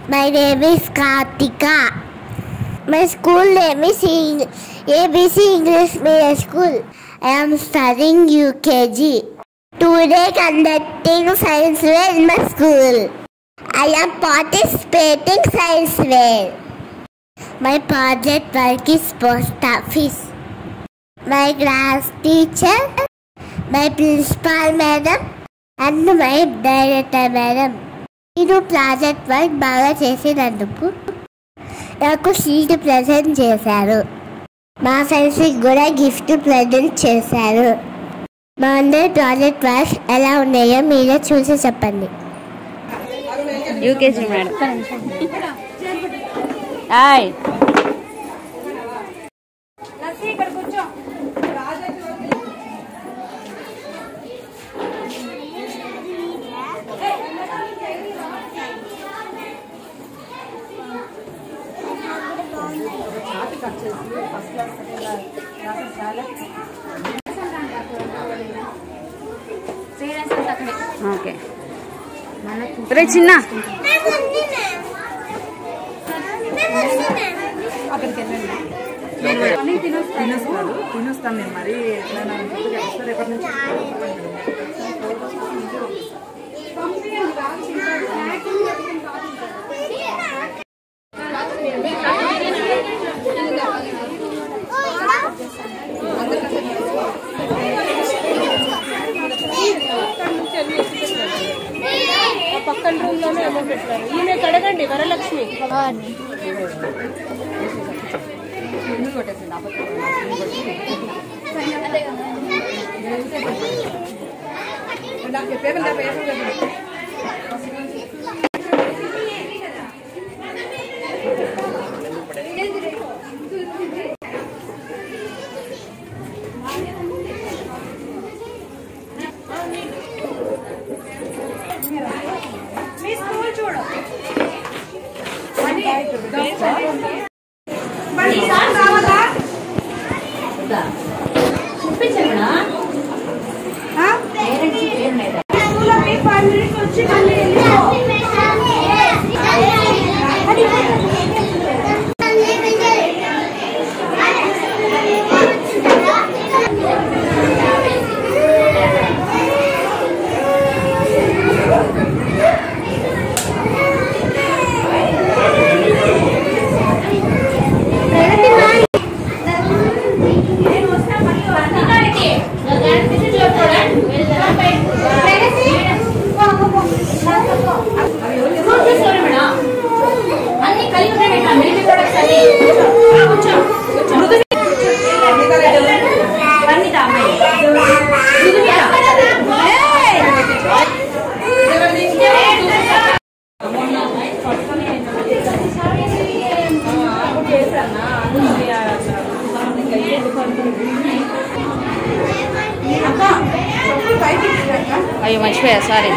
My name is Kartika. My school name is ABC English Medium School. I am studying UKG. Today conducting science fair in my school. I am participating science fair. My project work is post office. My class teacher, my principal madam and my director madam. నేను project work బాగా చేసినందుకు నాకు sheet present చేశారు. మా ఫ్రెండ్స్కి కూడా gift present చేశారు. మా అందరి ప్రాజెక్ట్ వర్క్ ఎలా ఉన్నాయో మీరే చూసి చెప్పండి. UKG madam. హాయ్ ఓకే రే చిన్న తినొస్తాను నేను మరి రేపటి నుంచి పక్కన రూమ్ లోనే ఏమో పెట్టారు. ఈమె కడగండి వరలక్ష్మి. అయ్యో మర్చిపోయా sorry.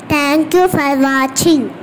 Thank you for watching.